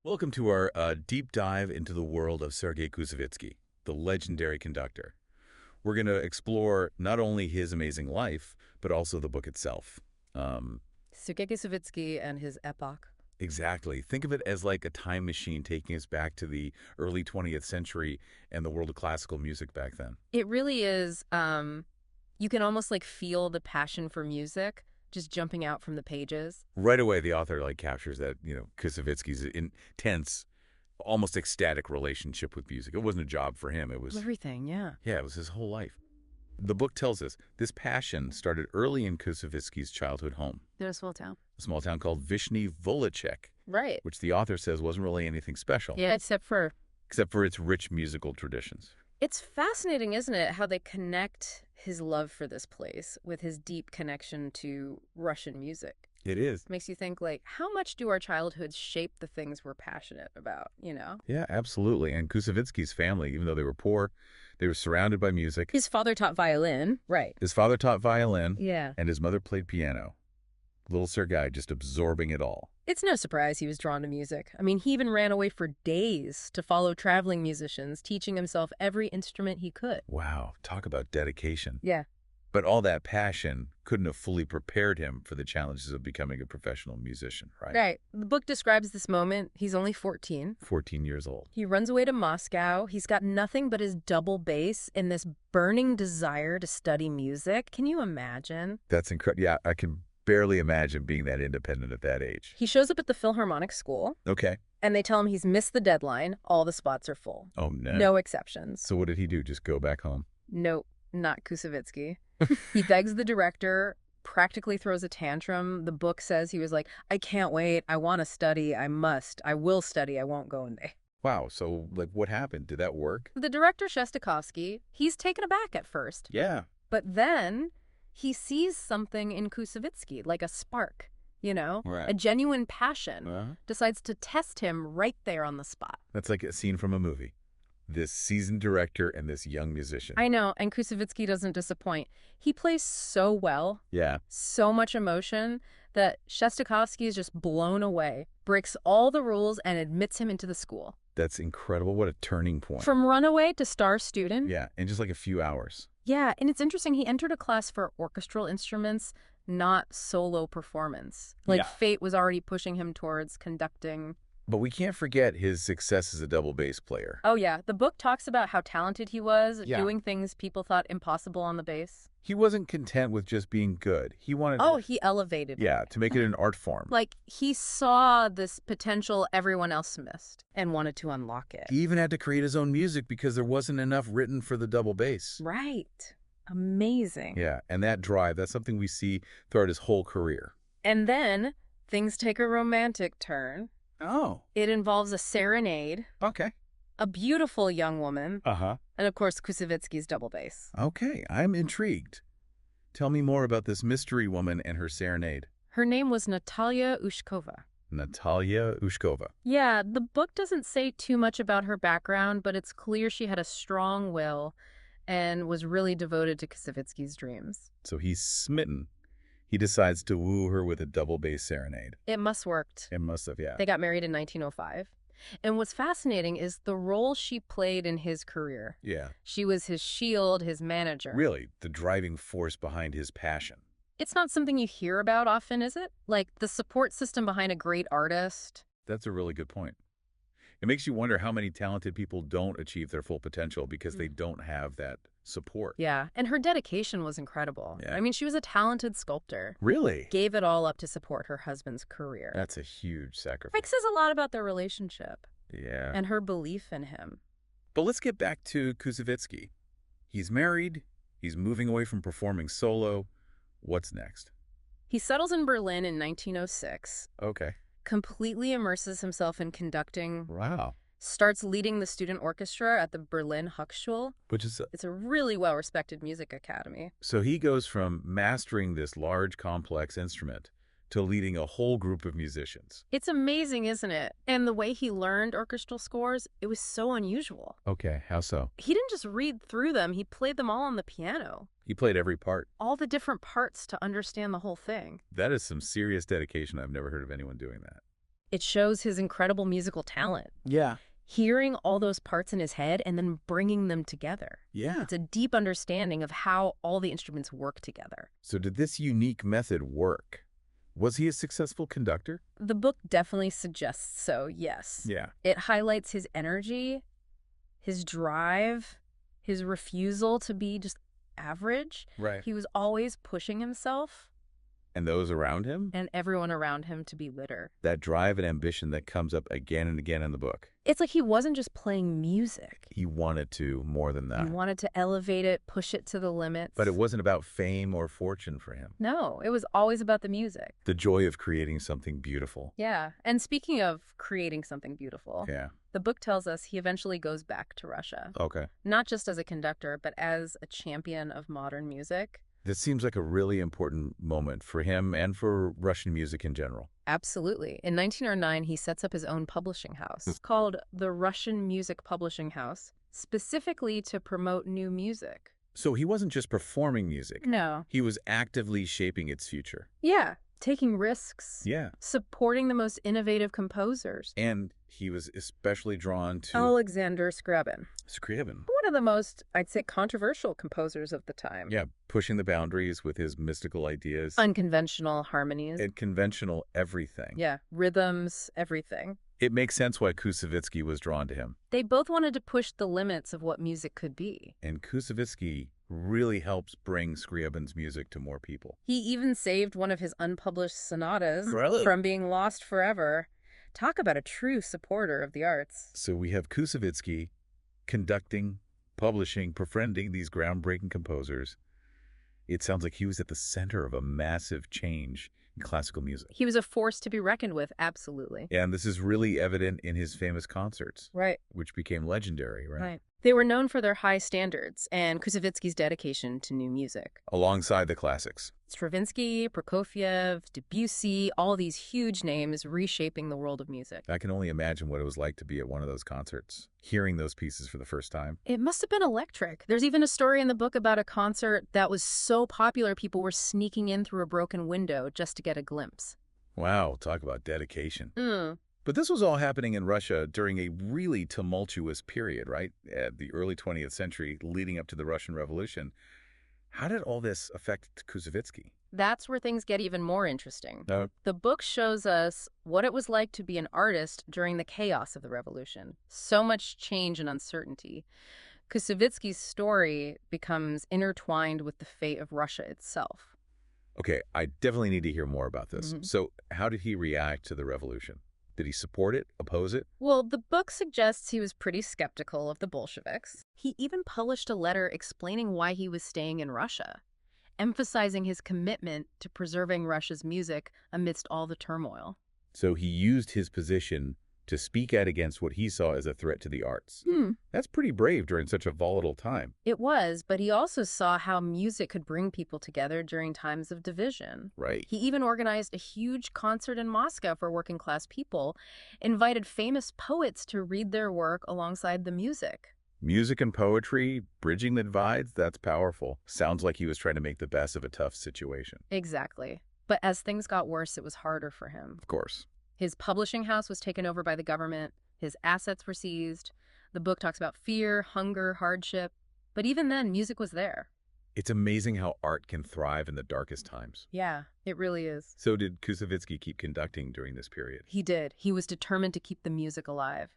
Welcome to our deep dive into the world of Sergei Koussevitzky, the legendary conductor. We're going to explore not only his amazing life, but also the book itself. Sergei Koussevitzky and his Epoch. Exactly. Think of it as like a time machine taking us back to the early 20th century and the world of classical music back then. It really is, you can almost like feel the passion for music just jumping out from the pages. Right away, the author captures that, Koussevitzky's intense, almost ecstatic relationship with music. It wasn't a job for him. It was Everything, yeah. Yeah, it was his whole life. The book tells us this passion started early in Koussevitzky's childhood home, They're a small town. a small town called Vyshny Volochysk, Right. which the author says wasn't really anything special, Yeah, except for its rich musical traditions. it's fascinating, isn't it, how they connect his love for this place with his deep connection to Russian music. It is. Makes you think, like, how much do our childhoods shape the things we're passionate about, you know? Yeah, absolutely. And Koussevitzky's family, even though they were poor, they were surrounded by music. His father taught violin. Right. His father taught violin, Yeah. and his mother played piano. Little Sergei just absorbing it all. It's no surprise he was drawn to music. I mean, he even ran away for days to follow traveling musicians, teaching himself every instrument he could. Wow, talk about dedication. Yeah. But all that passion couldn't have fully prepared him for the challenges of becoming a professional musician, right? Right. The book describes this moment. He's only 14. 14 years old. He runs away to Moscow. He's got nothing but his double bass and this burning desire to study music. Can you imagine? That's incredible. Yeah, I can barely imagine being that independent at that age. He shows up at the Philharmonic School, Okay. and they tell him he's missed the deadline. All the spots are full. Oh, no. No exceptions. So what did he do? Just go back home? Nope, not Koussevitzky. He begs the director, practically throws a tantrum. The book says he was like, I can't wait. I want to study. I must. I will study. I won't go in there. Wow. So, what happened? Did that work? The director, Shostakovsky, he's taken aback at first. Yeah. But then he sees something in Koussevitzky, like a spark, you know, Right. a genuine passion, decides to test him right there on the spot. That's like a scene from a movie. This seasoned director and this young musician. I know, and Koussevitzky doesn't disappoint. He plays so well, Yeah. so much emotion, that Shostakovsky is just blown away, breaks all the rules, and admits him into the school. That's incredible. What a turning point. From runaway to star student. Yeah, in just like a few hours. Yeah, and it's interesting, he entered a class for orchestral instruments, not solo performance. Like, Yeah. fate was already pushing him towards conducting. But we can't forget his success as a double bass player. Oh, yeah, the book talks about how talented he was, Yeah. doing things people thought impossible on the bass. He wasn't content with just being good. He wanted Oh, he elevated it. yeah, to make it an art form. Like, he saw this potential everyone else missed and wanted to unlock it. He even had to create his own music because there wasn't enough written for the double bass. Right. Amazing. Yeah, and that drive, that's something we see throughout his whole career. And then things take a romantic turn. Oh, It involves a serenade, okay. a beautiful young woman, Uh-huh. and of course Koussevitzky's double bass. Okay, I'm intrigued. Tell me more about this mystery woman and her serenade. Her name was Natalia Ushkova. Natalia Ushkova. Yeah, the book doesn't say too much about her background, but it's clear she had a strong will and was really devoted to Koussevitzky's dreams. So he's smitten. He decides to woo her with a double bass serenade. It must worked. It must have, yeah. They got married in 1905. And what's fascinating is the role she played in his career. Yeah. She was his shield, his manager. Really, the driving force behind his passion. It's not something you hear about often, is it? Like the support system behind a great artist. That's a really good point. It makes you wonder how many talented people don't achieve their full potential because they don't have that support. Yeah, and her dedication was incredible. Yeah. I mean, she was a talented sculptor. Really? Gave it all up to support her husband's career. That's a huge sacrifice. Like, says a lot about their relationship Yeah. and her belief in him. But let's get back to Koussevitzky. He's married. He's moving away from performing solo. What's next? He settles in Berlin in 1906, Okay. completely immerses himself in conducting, Wow. starts leading the student orchestra at the Berlin Hochschule. Which is, It's a really well-respected music academy. so he goes from mastering this large, complex instrument to leading a whole group of musicians. It's amazing, isn't it? And the way he learned orchestral scores, it was so unusual. Okay, how so? He didn't just read through them, he played them all on the piano. He played every part. All the different parts to understand the whole thing. That is some serious dedication. I've never heard of anyone doing that. It shows his incredible musical talent. Yeah. Hearing all those parts in his head and then bringing them together. Yeah. It's a deep understanding of how all the instruments work together. So did this unique method work? Was he a successful conductor? The book definitely suggests so, yes. Yeah. It highlights his energy, his drive, his refusal to be just average. Right. He was always pushing himself And those around him? and everyone around him to be litter. That drive and ambition that comes up again and again in the book. It's like he wasn't just playing music. He wanted to more than that. He wanted to elevate it, push it to the limits. But it wasn't about fame or fortune for him. No, it was always about the music. The joy of creating something beautiful. Yeah. And speaking of creating something beautiful, Yeah. the book tells us he eventually goes back to Russia. Okay. Not just as a conductor, but as a champion of modern music. This seems like a really important moment for him and for Russian music in general. Absolutely. In 1909, he sets up his own publishing house called the Russian Music Publishing House, specifically to promote new music. So he wasn't just performing music. No. He was actively shaping its future. Yeah. Taking risks. Yeah. Supporting the most innovative composers. And he was especially drawn to Alexander Scriabin. Scriabin. One of the most, I'd say, controversial composers of the time. Yeah, pushing the boundaries with his mystical ideas. Unconventional harmonies. And conventional everything. Yeah, rhythms, everything. It makes sense why Koussevitzky was drawn to him. They both wanted to push the limits of what music could be. And Koussevitzky really helps bring Scriabin's music to more people. He even saved one of his unpublished sonatas Really? from being lost forever. Talk about a true supporter of the arts. So we have Koussevitzky conducting, publishing, befriending these groundbreaking composers. It sounds like he was at the center of a massive change in classical music. He was a force to be reckoned with, absolutely. And this is really evident in his famous concerts, Right. which became legendary, right? Right. They were known for their high standards and Koussevitzky's dedication to new music. Alongside the classics. Stravinsky, Prokofiev, Debussy, all these huge names reshaping the world of music. I can only imagine what it was like to be at one of those concerts, hearing those pieces for the first time. It must have been electric. There's even a story in the book about a concert that was so popular people were sneaking in through a broken window just to get a glimpse. Wow, talk about dedication. Mm. But this was all happening in Russia during a really tumultuous period, right? At the early 20th century, leading up to the Russian Revolution. How did all this affect Koussevitzky? That's where things get even more interesting. No. The book shows us what it was like to be an artist during the chaos of the revolution. So much change and uncertainty. Koussevitzky's story becomes intertwined with the fate of Russia itself. Okay, I definitely need to hear more about this. Mhm. So how did he react to the revolution? Did he support it, oppose it? Well, the book suggests he was pretty skeptical of the Bolsheviks. He even published a letter explaining why he was staying in Russia, emphasizing his commitment to preserving Russia's music amidst all the turmoil. So he used his position to speak out against what he saw as a threat to the arts. That's pretty brave during such a volatile time. It was, but he also saw how music could bring people together during times of division. Right. He even organized a huge concert in Moscow for working-class people, invited famous poets to read their work alongside the music. Music and poetry, bridging the divides, that's powerful. Sounds like he was trying to make the best of a tough situation. Exactly. But as things got worse, it was harder for him. Of course. His publishing house was taken over by the government. His assets were seized. The book talks about fear, hunger, hardship. But even then, music was there. It's amazing how art can thrive in the darkest times. Yeah, it really is. So did Koussevitzky keep conducting during this period? He did. He was determined to keep the music alive.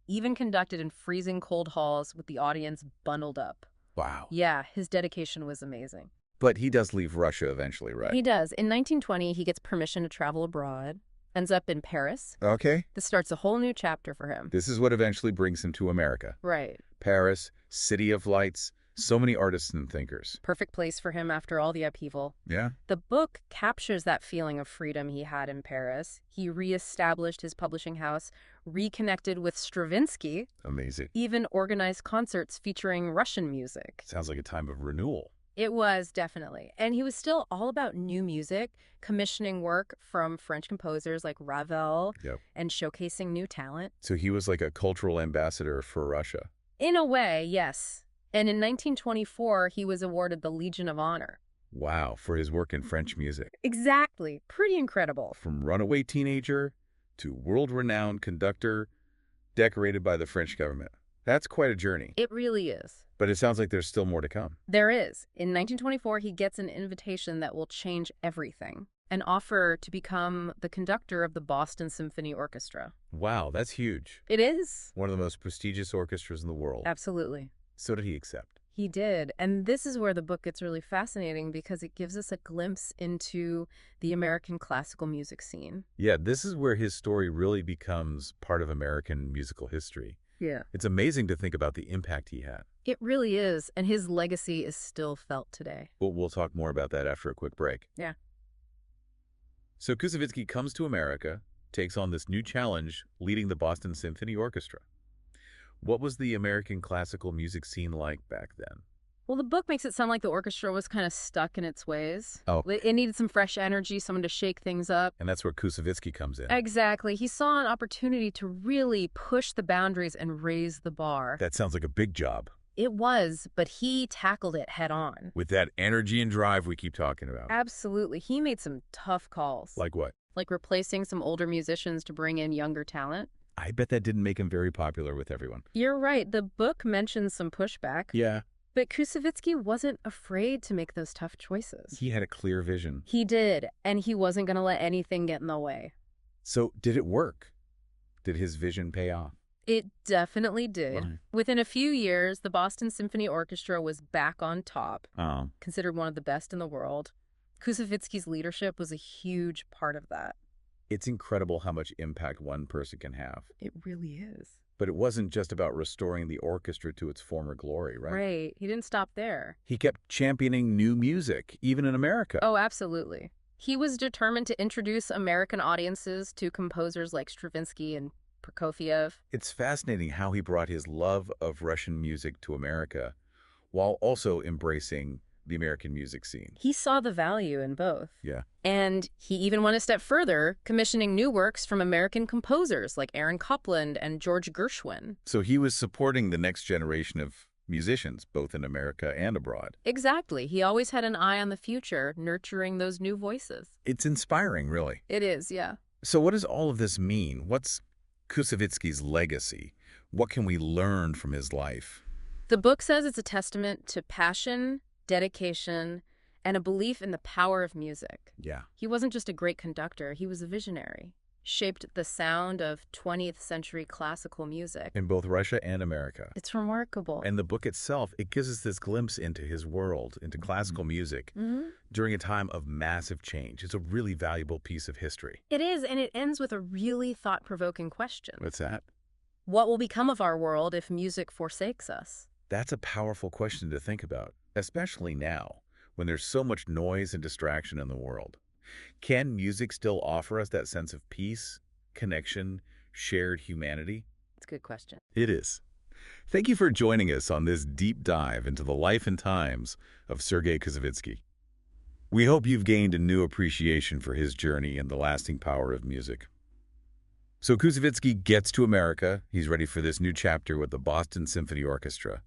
Even conducted in freezing cold halls with the audience bundled up. Wow. Yeah, his dedication was amazing. But he does leave Russia eventually, right? He does. In 1920, he gets permission to travel abroad, ends up in Paris. Okay. This starts a whole new chapter for him. This is what eventually brings him to America. Right. Paris, City of Lights, so many artists and thinkers. Perfect place for him after all the upheaval. Yeah? The book captures that feeling of freedom he had in Paris. He reestablished his publishing house, reconnected with Stravinsky, Amazing. even organized concerts featuring Russian music. Sounds like a time of renewal. It was, definitely. And he was still all about new music, commissioning work from French composers like Ravel, Yep. and showcasing new talent. So he was like a cultural ambassador for Russia. In a way, yes. And in 1924, he was awarded the Legion of Honor. Wow, for his work in French music. Exactly. Pretty incredible. From runaway teenager to world-renowned conductor decorated by the French government. That's quite a journey. It really is. But it sounds like there's still more to come. There is. In 1924, he gets an invitation that will change everything. An offer to become the conductor of the Boston Symphony Orchestra. Wow, that's huge. It is. One of the most prestigious orchestras in the world. Absolutely. So did he accept? He did. And this is where the book gets really fascinating because it gives us a glimpse into the American classical music scene. Yeah, this is where his story really becomes part of American musical history. Yeah. It's amazing to think about the impact he had. It really is. And his legacy is still felt today. We'll talk more about that after a quick break. Yeah. So Koussevitzky comes to America, takes on this new challenge, leading the Boston Symphony Orchestra. What was the American classical music scene like back then? Well, the book makes it sound like the orchestra was kind of stuck in its ways. Oh. It needed some fresh energy, someone to shake things up. And that's where Koussevitzky comes in. Exactly. He saw an opportunity to really push the boundaries and raise the bar. That sounds like a big job. It was, but he tackled it head on. With that energy and drive we keep talking about. Absolutely. He made some tough calls. Like what? Like replacing some older musicians to bring in younger talent. I bet that didn't make him very popular with everyone. You're right. The book mentions some pushback. Yeah. But Koussevitzky wasn't afraid to make those tough choices. He had a clear vision. He did, and he wasn't going to let anything get in the way. So did it work? Did his vision pay off? It definitely did. Right. Within a few years, the Boston Symphony Orchestra was back on top, Oh. considered one of the best in the world. Koussevitzky's leadership was a huge part of that. It's incredible how much impact one person can have. It really is. But it wasn't just about restoring the orchestra to its former glory, right? Right. He didn't stop there. He kept championing new music, even in America. Oh, absolutely. He was determined to introduce American audiences to composers like Stravinsky and Prokofiev. It's fascinating how he brought his love of Russian music to America while also embracing the American music scene. He saw the value in both. Yeah. And he even went a step further, commissioning new works from American composers like Aaron Copland and George Gershwin. So he was supporting the next generation of musicians, both in America and abroad. Exactly. He always had an eye on the future, nurturing those new voices. It's inspiring, really. It is, yeah. So what does all of this mean? What's Koussevitzky's legacy? What can we learn from his life? The book says it's a testament to passion, dedication, and a belief in the power of music. Yeah. He wasn't just a great conductor, he was a visionary. Shaped the sound of 20th century classical music. In both Russia and America. It's remarkable. And the book itself, it gives us this glimpse into his world, into classical music, Mm-hmm. during a time of massive change. It's a really valuable piece of history. It is, and it ends with a really thought-provoking question. What's that? What will become of our world if music forsakes us? That's a powerful question to think about, especially now, when there's so much noise and distraction in the world. Can music still offer us that sense of peace, connection, shared humanity? It's a good question. It is. Thank you for joining us on this deep dive into the life and times of Sergei Koussevitzky. We hope you've gained a new appreciation for his journey and the lasting power of music. So Koussevitzky gets to America. He's ready for this new chapter with the Boston Symphony Orchestra.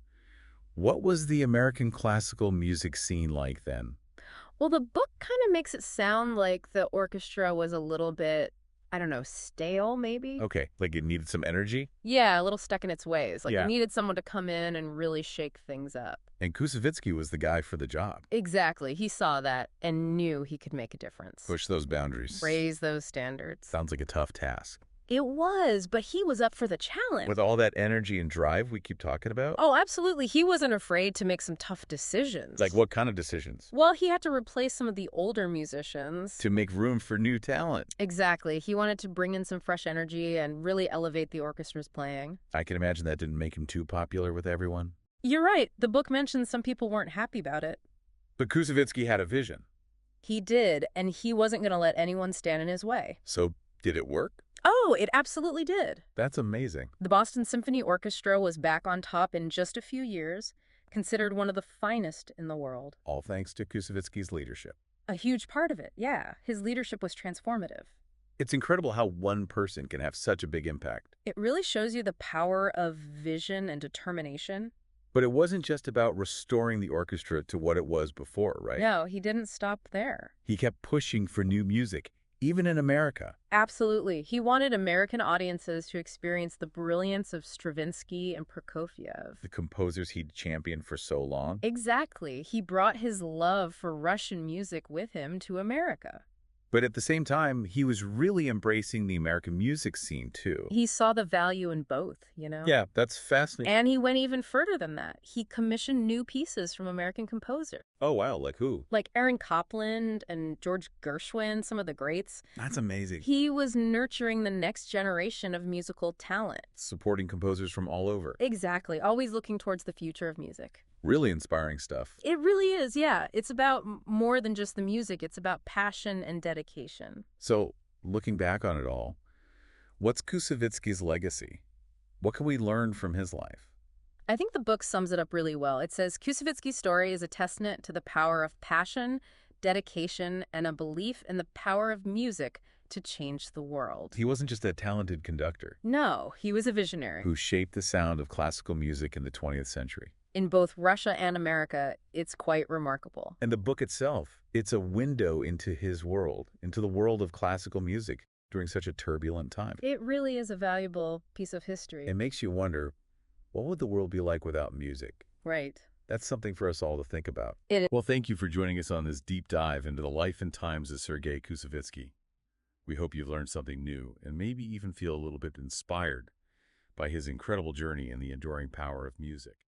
What was the American classical music scene like then? Well, the book kind of makes it sound like the orchestra was a little bit, I don't know, stale maybe? Okay, like it needed some energy? Yeah, a little stuck in its ways. Like Yeah. it needed someone to come in and really shake things up. And Koussevitzky was the guy for the job. Exactly. He saw that and knew he could make a difference. Push those boundaries. Raise those standards. Sounds like a tough task. It was, but he was up for the challenge. With all that energy and drive we keep talking about? Oh, absolutely. He wasn't afraid to make some tough decisions. Like what kind of decisions? Well, he had to replace some of the older musicians. To make room for new talent. Exactly. He wanted to bring in some fresh energy and really elevate the orchestra's playing. I can imagine that didn't make him too popular with everyone. You're right. The book mentions some people weren't happy about it. But Koussevitzky had a vision. He did, and he wasn't going to let anyone stand in his way. So did it work? Oh, it absolutely did. That's amazing. The Boston Symphony Orchestra was back on top in just a few years, considered one of the finest in the world. All thanks to Koussevitzky's leadership. A huge part of it, yeah. His leadership was transformative. It's incredible how one person can have such a big impact. It really shows you the power of vision and determination. But it wasn't just about restoring the orchestra to what it was before, right? No, he didn't stop there. He kept pushing for new music, even in America. Absolutely. He wanted American audiences to experience the brilliance of Stravinsky and Prokofiev. The composers he'd championed for so long. Exactly. He brought his love for Russian music with him to America. But at the same time, he was really embracing the American music scene, too. He saw the value in both. Yeah, that's fascinating. And he went even further than that. He commissioned new pieces from American composers. Oh, wow, like who? Like Aaron Copland and George Gershwin, some of the greats. That's amazing. He was nurturing the next generation of musical talent. Supporting composers from all over. Exactly. Always looking towards the future of music. Really inspiring stuff. It really is, yeah. It's about more than just the music. It's about passion and dedication. So, looking back on it all, what's Koussevitzky's legacy? What can we learn from his life? I think the book sums it up really well. It says Koussevitzky's story is a testament to the power of passion, dedication, and a belief in the power of music to change the world. He wasn't just a talented conductor. No, he was a visionary. Who shaped the sound of classical music in the 20th century. In both Russia and America, it's quite remarkable. And the book itself, it's a window into his world, into the world of classical music during such a turbulent time. It really is a valuable piece of history. It makes you wonder, what would the world be like without music? Right. That's something for us all to think about. It is. Well, thank you for joining us on this deep dive into the life and times of Serge Koussevitzky. We hope you've learned something new and maybe even feel a little bit inspired by his incredible journey and the enduring power of music.